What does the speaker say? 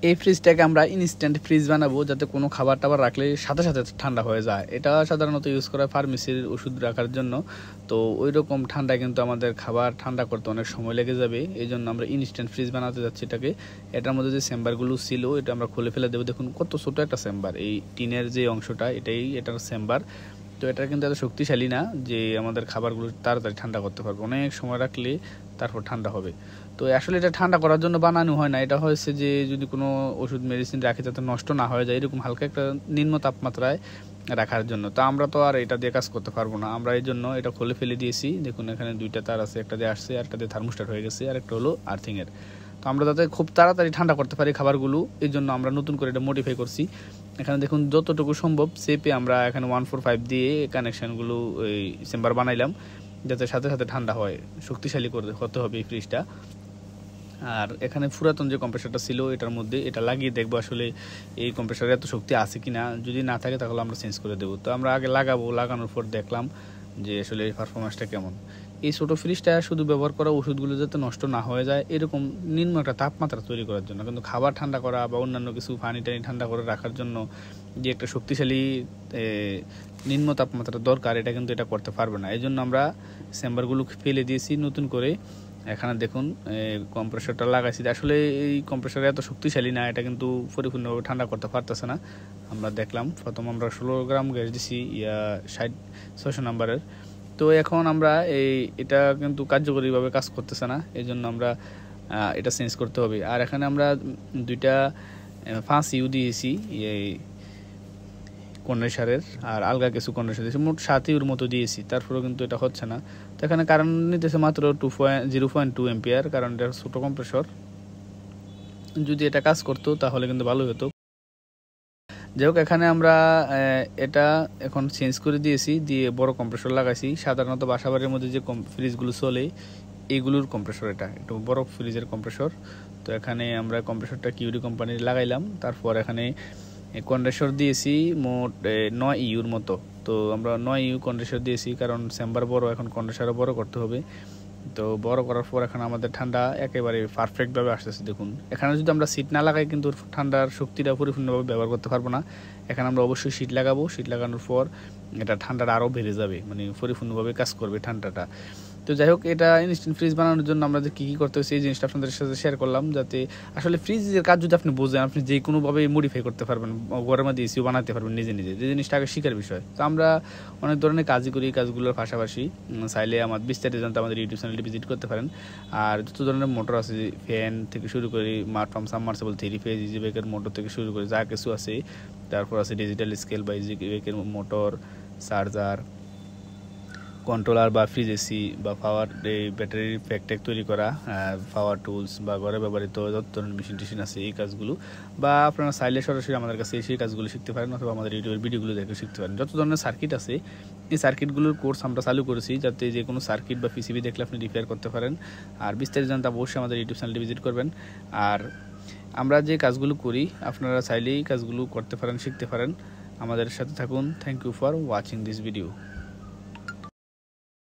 এই ফ্রিজটাকে আমরা instant fridge বানাবো, যাতে কোনো খাবার টাবার রাখলে সাথে সাথে ঠান্ডা হয়ে যায়। এটা সাধারণত ইউজ করা ফার্মেসির ওষুধ রাখার জন্য। তো ওই রকম ঠান্ডায় কিন্তু আমাদের খাবার ঠান্ডা করতে অনেক সময় লেগে যাবে, এই জন্য আমরা ইনস্ট্যান্ট ফ্রিজ বানাতে যাচ্ছি এটাকে। এটার মধ্যে যে চেম্বারগুলো ছিল এটা আমরা খুলে ফেলে দেবো। দেখুন কত ছোট একটা চেম্বার, এই টিনের যে অংশটা এটাই এটার চেম্বার। তো এটা কিন্তু এত শক্তিশালী না যে আমাদের খাবারগুলো তাড়াতাড়ি ঠান্ডা করতে পারবে, অনেক সময় রাখলে তারপর ঠান্ডা হবে। তো আসলে এটা ঠান্ডা করার জন্য বানানো হয় না, এটা হয়েছে যে যদি কোনো ওষুধ মেডিসিন রাখে যাতে নষ্ট না হয়ে যায়, এরকম হালকা একটা নিম্ন তাপমাত্রায় রাখার জন্য। তো আমরা তো আর এটা দিয়ে কাজ করতে পারবো না, আমরা এই জন্য এটা খুলে ফেলে দিয়েছি। দেখুন এখানে দুইটা তার আছে, একটা দিয়ে আসছে, একটা দিয়ে থার্মোস্ট্যাট হয়ে গেছে, আর একটা হলো আর্থিংয়ের। তো আমরা যাতে খুব তাড়াতাড়ি ঠান্ডা করতে পারি খাবারগুলো, এই জন্য আমরা নতুন করে এটা মডিফাই করছি। এখানে দেখুন যতটুকু সম্ভব চেপে আমরা এখানে 145 দিয়ে কানেকশানগুলো ওই চেম্বার বানাইলাম, যাতে সাথে সাথে ঠান্ডা হয়। শক্তিশালী করতে হবে এই ফ্রিজটা। আর এখানে পুরাতন যে কম্প্রেসারটা ছিল এটার মধ্যে এটা লাগিয়ে দেখবো আসলে এই কম্প্রেসারে এত শক্তি আছে কিনা, যদি না থাকে তাহলে আমরা চেঞ্জ করে দেবো। তো আমরা আগে লাগানোর পর দেখলাম যে আসলে এই পারফরমেন্সটা কেমন। এই ছোটো ফ্রিজটা শুধু ব্যবহার করা ওষুধগুলো যাতে নষ্ট না হয়ে যায় এরকম নিম্ন একটা তাপমাত্রা তৈরি করার জন্য, কিন্তু খাবার ঠান্ডা করা বা অন্যান্য কিছু পানি টানি ঠান্ডা করে রাখার জন্য যে একটা শক্তিশালী নিম্ন তাপমাত্রা দরকার, এটা কিন্তু এটা করতে পারবে না। এই জন্য আমরা চেম্বারগুলো ফেলে দিয়েছি নতুন করে। এখানে দেখুন কম্প্রেসরটা লাগাইছি, আসলে এই কম্প্রেসর এত শক্তিশালী না, এটা কিন্তু পরিপূর্ণভাবে ঠান্ডা করতে পারতেছে না। আমরা দেখলাম প্রথম আমরা 16 গ্রাম গ্যাস দিছি 600 নাম্বারের। তো এখন আমরা এটা কিন্তু কার্যকরীভাবে কাজ করতেছে না, এই জন্য আমরা এটা চেঞ্জ করতে হবে। আর এখানে আমরা দুইটা 5 ইউ দিয়েছি এই কন্ডেন্সারের, আর আলগা কিছু কন্ডেন্সার দিয়েছি, মোট 7 ইউর মতো দিয়েছি, তারপরেও কিন্তু এটা হচ্ছে না। তো এখানে কারেন্ট নিতেছে মাত্র 0.2 এম্পিয়ার, কারণ এটা ছোটো কম্প্রেসর। যদি এটা কাজ করতো তাহলে কিন্তু ভালো হতো। যাই হোক এখানে আমরা এটা এখন চেঞ্জ করে দিয়েছি, দিয়ে বড় কম্প্রেসর লাগাইছি। সাধারণত বাসাবাড়ির মধ্যে যে ফ্রিজগুলো চলে এইগুলোর কম্প্রেসর, এটা একটু বড় ফ্রিজের কম্প্রেসর। তো এখানে আমরা কম্প্রেসরটা কিউডি কোম্পানির লাগাইলাম। তারপর এখানে কন্ডেন্সার দিয়েছি মোট 9 ইউর মতো। তো আমরা 9 ইউ কন্ডেন্সার দিয়েছি, কারণ চেম্বার বড়, এখন কন্ডেন্সারও বড় করতে হবে। তো বড় করার পর এখন আমাদের ঠান্ডা একেবারে পারফেক্টভাবে আসতেছে। দেখুন এখানে যদি আমরা সিট না লাগাই কিন্তু ঠান্ডার শক্তিটা পরিপূর্ণভাবে ব্যবহার করতে পারবো না। এখানে আমরা অবশ্যই সিট লাগাবো, সিট লাগানোর পর এটা ঠান্ডাটা আরও বেড়ে যাবে, মানে পরিপূর্ণভাবে কাজ করবে ঠান্ডাটা। তো যাই হোক এটা ইনস্ট্যান্ট ফ্রিজ বানানোর জন্য আমরা যে কী করতে হচ্ছে এই জিনিসটা আপনাদের সাথে শেয়ার করলাম, যাতে আসলে ফ্রিজের কাজ যদি আপনি বোঝেন আপনি যে কোনোভাবে মডিফাই করতে পারবেন, ঘরের মধ্যে এসিও বানাতে পারবেন নিজে নিজে, যে জিনিসটা আগে শিখার বিষয়। তো আমরা অনেক ধরনের কাজই করি, কাজগুলোর পাশাপাশি চাইলে আমার বিস্তারিত জানতে আমাদের ইউটিউব চ্যানেলটি ভিজিট করতে পারেন। আর যত ধরনের মোটর আছে, ফ্যান থেকে শুরু করে মাঠ পাম্প, সাবমার্সিবল, 3 ফেজ, ইজি ব্রেকের মোটর থেকে শুরু করে যা কিছু আছে, তারপর আছে ডিজিটাল স্কেল বা ইজি ব্রেকের মোটর, চার্জার, কন্ট্রোলার বা ফ্রিজ এসি বা পাওয়ার ব্যাটারির প্যাক তৈরি করা, পাওয়ার টুলস বা ঘরে ব্যবহৃত যত ধরনের মেশিন টেশিন আছে এই কাজগুলো, বা আপনারা চাইলে সরাসরি আমাদের কাছে সেই কাজগুলো শিখতে পারেন, অথবা আমাদের ইউটিউবের ভিডিওগুলো দেখে শিখতে পারেন। যত ধরনের সার্কিট আছে এই সার্কিটগুলোর কোর্স আমরা চালু করেছি, যাতে যে কোনো সার্কিট বা পিসিবি দেখলে আপনি রিপেয়ার করতে পারেন। আর বিস্তারিত জানতে অবশ্যই আমাদের ইউটিউব চ্যানেলটি ভিজিট করবেন। আর আমরা যে কাজগুলো করি আপনারা চাইলেই কাজগুলো করতে পারেন, শিখতে পারেন। আমাদের সাথে থাকুন। Thank you for watching this video.